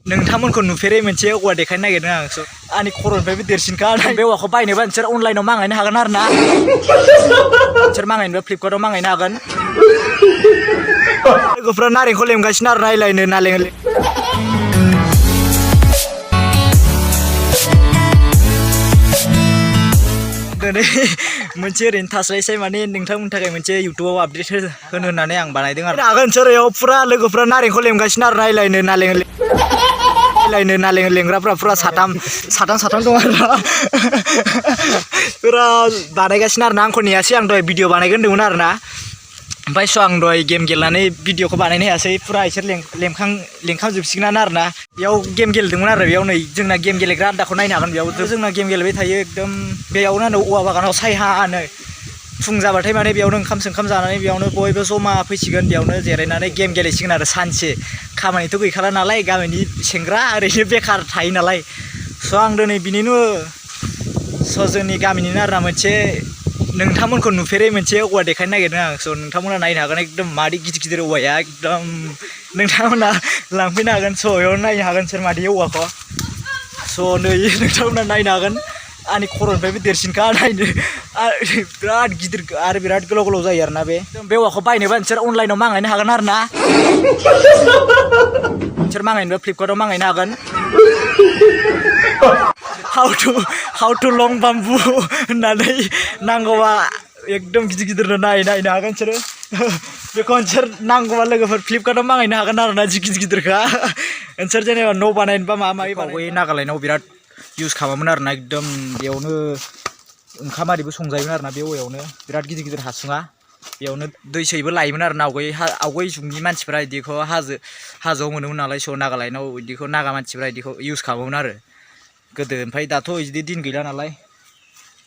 नोंथांमोनखौ नुफेरै मोनसे औवा देखायनो नागिरदों आं आंनि खर'निफ्रायबो देरसिनखा बे औवाखौ बायनोबा नोंसोर अनलाइनाव मांगायनो हागोन आरो ना नोंसोर मांगायनोबा फ्लिपकार्टआव मांगायनो हागोन लोगोफ्रा नारेंखौ लेमगासिनो आरो नायलायनो नालें दिनै मोनसे ओरैनो थास्लायस्लाय माने नोंथांमोननि थाखाय मोनसे इउटुबाव आपडेट होनो होननानै आं बानायदों आरो हागोन नोंसोर बेयाव फुरा लोगोफ्रा नारेंखौ लेमगासिनो आरो नायलायनो नालें लेंग्राफ्रा फुरा साथाम दं आरो फुरा बानायगासिनो आरो ना आंखौ नेयासै आं दहाय भिडिअ बानायगोन होनदोंमोन आरो ना ओमफ्राय स' आं दहाय गेम गेलेनानै भिडिअखौ बानायनो हायासै फुरा इसोर लेंखांजोबसिगोनानो आरो ना बेयाव गेम गेलेदोंमोन आरो बेयाव नै जोंना गेम गेलेग्रा आदाखौ नायनो हागोन बेयाव जोंना गेम गेलेबाय थायो एकदम बेयावनो औवा बागानाव सायहानो फुं जाबाथाय माने बेयावनो ओंखाम जानानै बेयावनो बयबो जमा फैसिगोन बेयावनो जिरायनानै गेम गेलेसिगोन आरो सानसे खामानिथ' गैखाला नालाय गामिनि सेंग्रा ओरैनो बेखार थायो नालाय स' आं दिनै बिनिनो स' जोंनि गामिनिनो आरो ना मोनसे नोंथांमोनखौ नुफेरै मोनसे औवा देखायनो नागिरदों आं स' नोंथांमोना नायनो हागोन एकदम मादि गिदिर औवाया एकदम नोंथांमोना लांफैनो हागोन स' बेयाव नायनो हागोन सोर मादि औवाखौ स' नै नोंथांमोना नायनो हागोन आंनि खर'निफ्रायबो देरसिनखा नायनो बिराद गिदिर आरो बिराद गोलाव जायो आरोना बे औवाखौ बायनोबा नोंसोर अनलाइनाव मांगायनो हागोन आरो ना नोंसोर मांगायनोबा फ्लिपकार्टआव मांगायनो हागोन हाउ टु लं बाम्बु होननानै नांगौबा एकदम गिदिरनो नायनो हागोन नोंसोरो बेखौ नोंसोर नांगौबा लोगोफोर फ्लिपकार्टआव मांगायनो हागोन आरो ना गिदिरखा नोंसोर जेनेबा न' बानायनोबा माबा माबि बानायो नागालेण्डआव बिराद इउज खालामोमोन आरो ना एकदम बेयावनो ओंखाम आरिबो संजायोमोन आरो ना बे औवायावनो बिराद गिदिर हासुङा बेयावनो दै सैबो लायोमोन आरो ना आवगाय जुगनि मानसिफ्रा बिदिखौ हाजोआव मोनोमोन नालाय स' नागालेण्डआव बिदिखौ नागा मानसिफ्रा बिदिखौ इउज खालामोमोन आरो गोदो ओमफ्राय दाथ' बिदि दिन गैला नालाय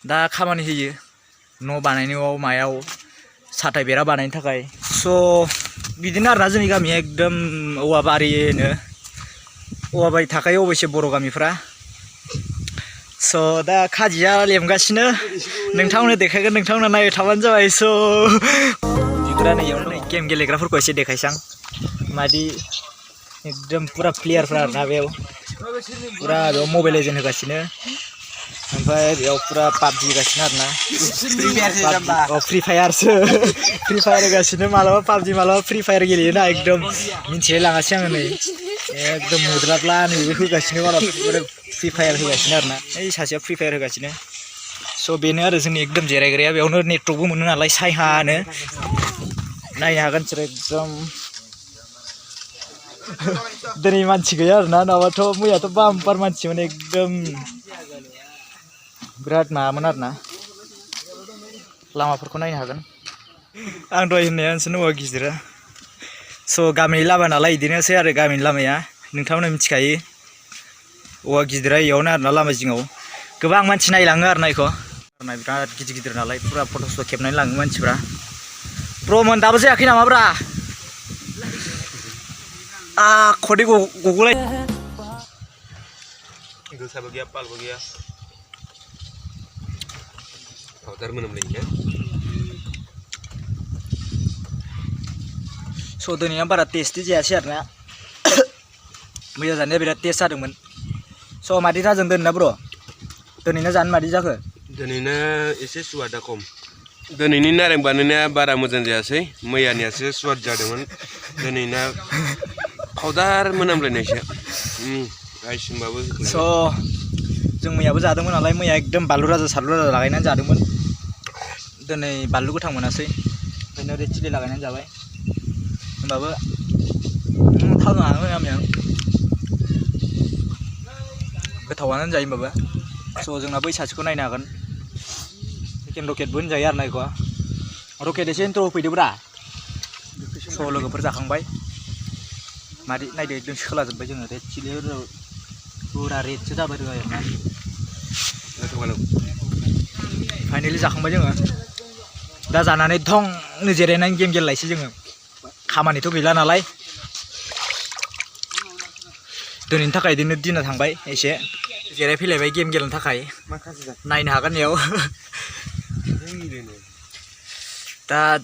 दा खामानि होयो न' बानायनायाव मायाव साथाय बेरा बानायनो थाखाय स' बिदिनो आरो ना जोंनि गामिया एकदम औवा बारिनो औवा बारि थाखायो अबयसे बर' गामिफ्रा स' दा खाजिया लेमगासिनो नोंथांमोननो देखायगोन नोंथांमोना नायबाय थाबानो जाबाय स' बिगुरा नैयावनो गेम गेलेग्राफोरखौ एसे देखायसां मादि एकदम पुरा प्लेयारफ्रा आरोना बेयाव पुरा बेयाव मबाइल लेजेन्ड होगासिनो ओमफ्राय बेयाव पुरा पाबजि होगासिनो आरोना फ्रि फायारसो होगासिनो मालाबा पाबजि मालाबा फ्रि फायार गेलेयोना एकदम मिन्थिलाय लाङासै आङो नै एकदम मोद्लाब्ला नैबो होगासिनो मालाबा फ्रि फायार होगासिनो आरोना ओइ सासेया फ्रि फायार होगासिनो स' बेनो आरो जोंनि एकदम जिरायग्राया बेयावनो नेटवर्कबो मोनो नालाय सायहानो नायनो हागोन नोंसोर एकदम दिनै मानसि गैया आरोना नङाबाथ' मैयाथ' बाम्पार मानसिमोन एकदम बिराद माबामोन आरोना लामाफोरखौ नायनो हागोन आं दहाय होननाया नोंसोरनो औवा गिदिरा स' गामिनि लामा नालाय बिदिनोसै आरो गामिनि लामाया नोंथांमोना मिथिखायो औवा गिदिरा इयावनो आरोना लामा जिङाव गोबां मानसि नायलाङो आरोना बेखौ बिराद गिदिर नालाय फुरा फट'स खेबनानै लाङो मानसिफ्रा ब्र'मोन दाबो जायाखै नामाब्रा खदै गगलाय गोसाबो गैया पालबो गैया पाउडार मोनामलायो स' दिनैना बारा टेस्टि जायासै आरोना मैया जानाया बिराद टेस्ट जादोंमोन स' मादि जादों दोनना ब्र' दिनैना जानो मादि जाखो दिनैना एसे सुवादा खम दिनैनि नारें बानायनाया बारा मोजां जायासै मैयानियासो सुवाद जादोंमोन दिनैना पाउडार मोनामलायनायसो आइसिंबाबो स' जों मैयाबो जादोंमोन नालाय मैया एकदम बानलु राजा सानलु राजा लागायनानै जादोंमोन दिनै बानलु गोथां मोनासै ओंखायनो रेड चिलि लागायनानै जाबाय होमबाबो थावनो हागोन गामियाव गोथावानो जायो होमबाबो स' जोंना बै सासेखौ नायनो हागोन सेकेन्ड रकेटबो होनजायो आरो ना बेखौ रकेट एसे इन्ट्र' होफैदोब्रा स' लोगोफोर जाखांबाय मादि नायदो एकदम सोलाजोब्बाय जोङो रेड चिलि पुरा रेडसो जाबाय दं आरोना फाइनेलि जाखांबाय जोङो दा जानानै धंनो जिरायनानै गेम गेलेलायसै जोङो खामानिथ' गैला नालाय दिनैनि थाखाय बिदिनो दिना थांबाय एसे जिरायफैलायबाय गेम गेलेनो थाखाय नायनो हागोन बेयाव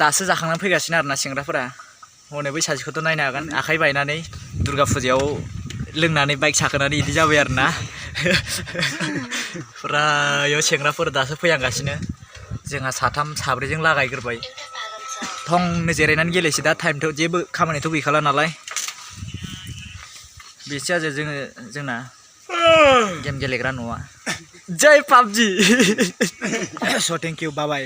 दासो जाखांनानै फैगासिनो आरोना सेंग्राफोरा हनै बै सासेखौथ' नायनो हागोन आखाइ बायनानै दुर्गा फुजायाव लोंनानै बाइक साखोनानै इदि जाबाय आरोना फुरा इयाव सेंग्राफोर दासो फैहांगासिनो जोंहा साथाम साब्रैजों लागायग्रोबाय थंनो जिरायनानै गेलेसै दा टाइमथ' जेबो खामानिथ' गैखाला नालाय बेसो आरो जोंना गेम गेलेग्रा न'आ जय पाबजि स' थेंक इउ बाय बाय